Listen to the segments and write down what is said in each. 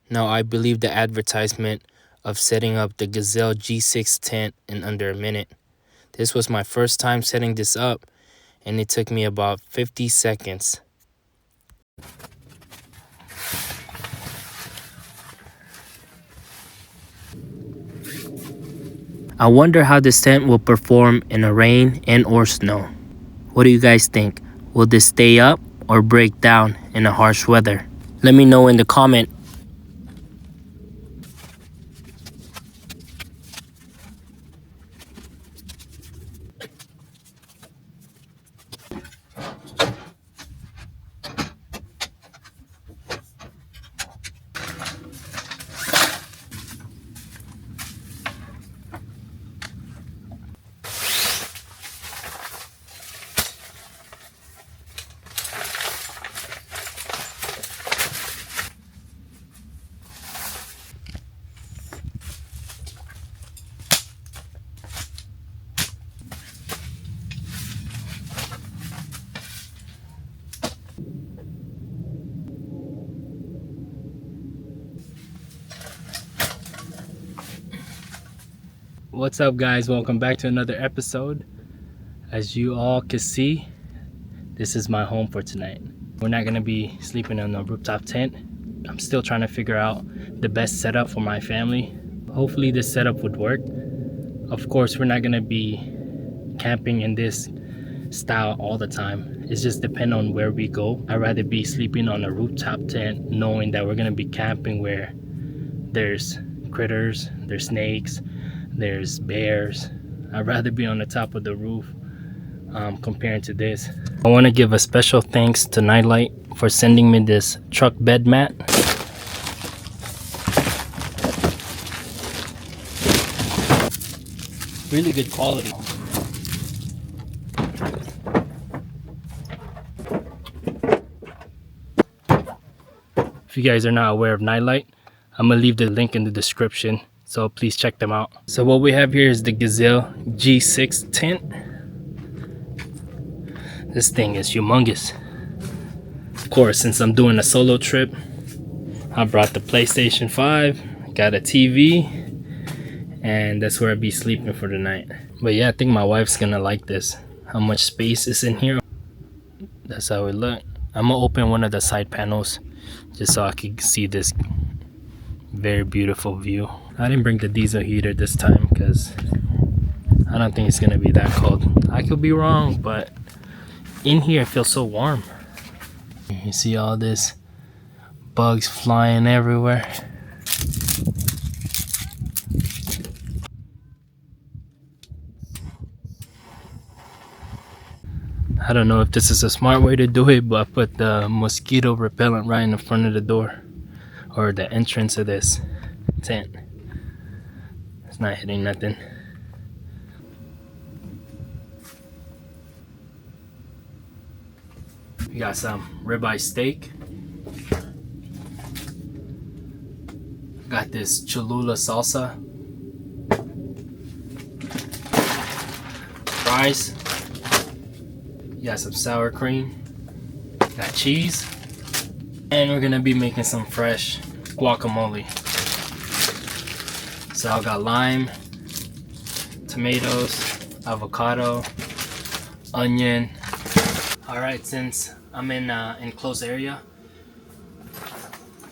Now I believe the advertisement of setting up the Gazelle G6 tent in under a minute. This was my first time setting this up, and it took me about 50 seconds. I wonder how this tent will perform in a rain and or snow. What do you guys think? Will this stay up or break down in a harsh weather? Let me know in the comment. What's up, guys? Welcome back to another episode. As you all can see, this is my home for tonight. We're not gonna be sleeping in a rooftop tent. I'm still trying to figure out the best setup for my family. Hopefully this setup would work. Of course, we're not gonna be camping in this style all the time. It's just depend on where we go. I'd rather be sleeping on a rooftop tent knowing that we're gonna be camping where there's critters, there's snakes, there's bears. I'd rather be on the top of the roof comparing to this. I want to give a special thanks to Nightlight for sending me this truck bed mat. Really good quality. If you guys are not aware of Nightlight, I'm gonna leave the link in the description, so please check them out. So what we have here is the Gazelle G6 tent. This thing is humongous. Of course, since I'm doing a solo trip, I brought the PlayStation 5, got a TV, and that's where I'll be sleeping for the night. But yeah, I think my wife's gonna like this. How much space is in here. That's how it look. I'm gonna open one of the side panels just so I can see this very beautiful view. I didn't bring the diesel heater this time because I don't think it's gonna be that cold. I could be wrong, but in here it feels so warm. You see all this bugs flying everywhere. I don't know if this is a smart way to do it, but I put the mosquito repellent right in the front of the door or the entrance of this tent. It's not hitting nothing. We got some ribeye steak. Got this Cholula salsa. Fries. Got some sour cream. Got cheese. And we're gonna be making some fresh guacamole. So I got lime, tomatoes, avocado, onion. Alright, since I'm in an enclosed area,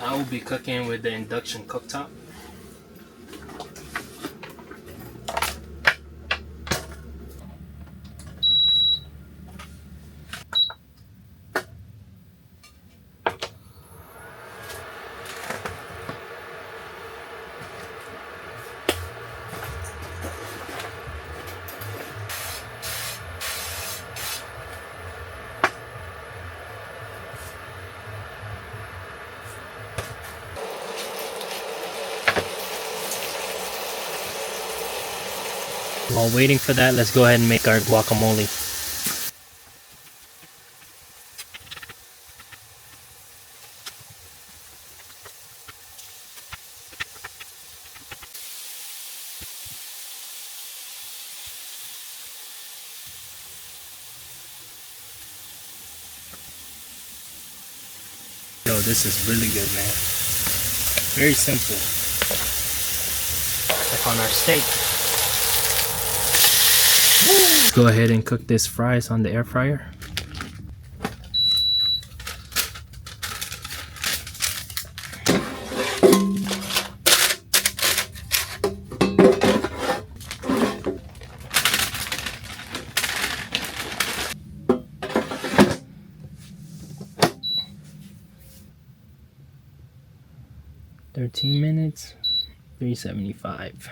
I will be cooking with the induction cooktop. While waiting for that, let's go ahead and make our guacamole. Yo, this is really good, man. Very simple. Check on our steak. Go ahead and cook this fries on the air fryer. $13 minutes, $3.75.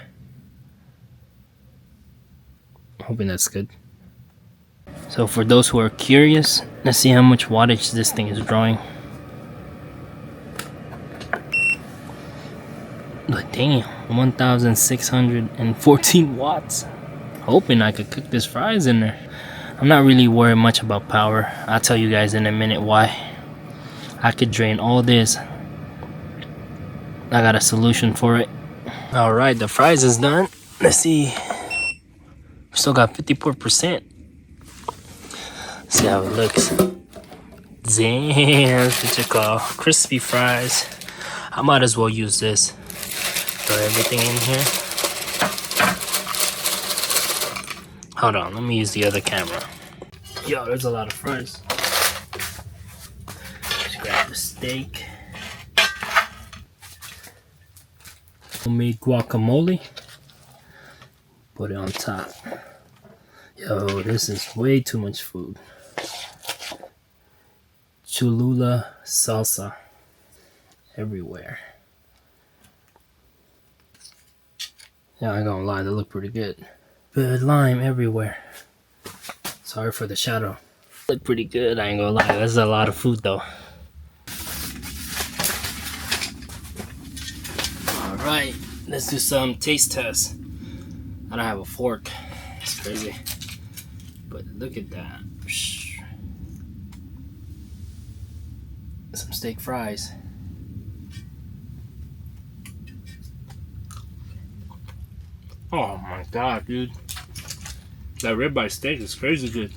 Hoping that's good. So for those who are curious, let's see how much wattage this thing is drawing. But damn, 1,614 watts. Hoping I could cook this fries in there. I'm not really worried much about power. I'll tell you guys in a minute why. I could drain all this. I got a solution for it. All right, the fries is done. Let's see. Still got 54%. See how it looks. Damn, that's what you call crispy fries. I might as well use this. Throw everything in here. Hold on, let me use the other camera. Yo, there's a lot of fries. Just grab the steak. Homemade guacamole. Put it on top. Yo, this is way too much food. Cholula salsa everywhere. Yeah, I ain't gonna lie, they look pretty good. Good lime everywhere. Sorry for the shadow. Look pretty good, I ain't gonna lie. That's a lot of food though. Alright, let's do some taste tests. I don't have a fork. It's crazy. But look at that. Some steak fries. Oh my god, dude. That ribeye steak is crazy good.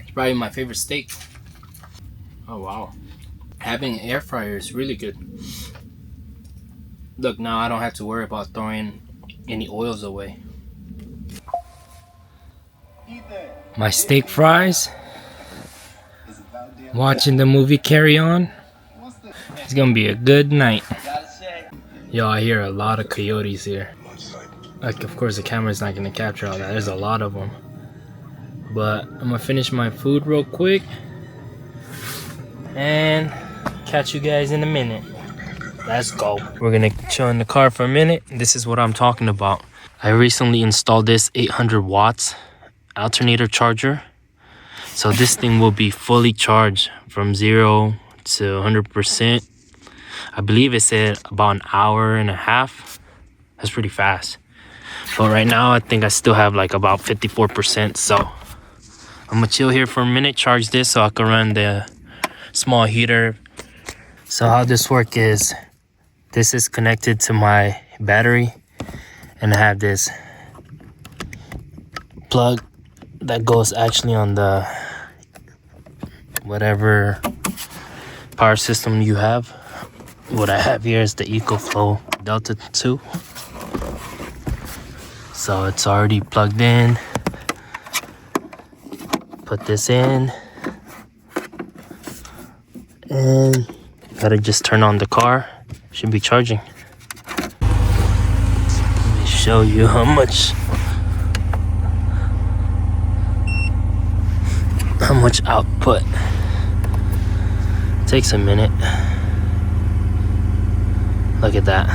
It's probably my favorite steak. Oh wow. Having an air fryer is really good. Look, now I don't have to worry about throwing any oils away. My steak fries. Watching the movie Carry On. It's gonna be a good night. Yo, I hear a lot of coyotes here. Like, of course the camera's not gonna capture all that. There's a lot of them. But I'm gonna finish my food real quick and catch you guys in a minute. Let's go. We're gonna chill in the car for a minute. This is what I'm talking about. I recently installed this 800 watts alternator charger. So this thing will be fully charged from 0 to 100%. I believe it said about an hour and a half. That's pretty fast. But right now I think I still have like about 54%. So I'm gonna chill here for a minute, charge this so I can run the small heater. So how this works is, this is connected to my battery, and I have this plug that goes actually on the whatever power system you have. What I have here is the EcoFlow Delta 2. So it's already plugged in. Put this in. And gotta just turn on the car. Should be charging. Let me show you how much output. Takes a minute. Look at that.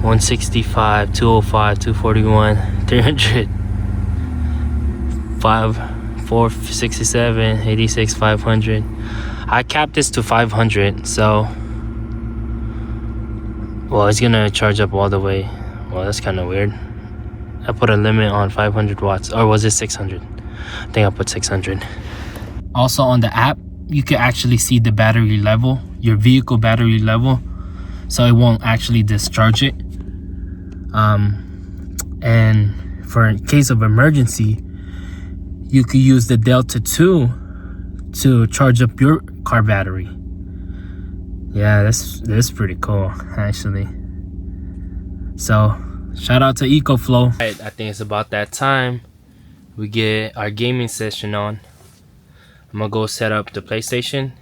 165, 205, 241, 300, 467, 86, 500. I capped this to 500, so well, it's gonna charge up all the way. Well, that's kind of weird. I put a limit on 500 watts, or was it 600? I think I put 600. Also on the app, you can actually see the battery level, your vehicle battery level, so it won't actually discharge it. And for in case of emergency, you could use the Delta 2 to charge up your car battery. Yeah, that's pretty cool actually. So shout out to EcoFlow. Right, I think it's about that time we get our gaming session on. I'm gonna go set up the PlayStation.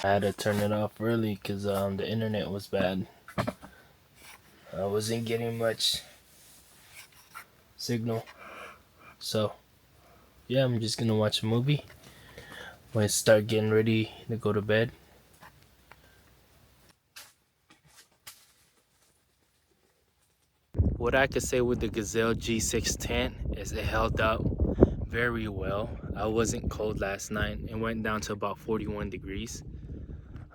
I had to turn it off early because the internet was bad. I wasn't getting much signal. So yeah, I'm just gonna watch a movie when I start getting ready to go to bed. What I could say with the Gazelle G610 is it held up very well. I wasn't cold last night. It went down to about 41 degrees.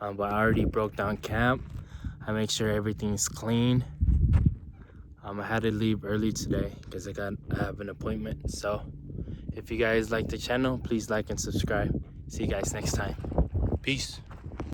But I already broke down camp. I make sure everything's clean. I had to leave early today because I have an appointment. So if you guys like the channel, please like and subscribe. See you guys next time. Peace.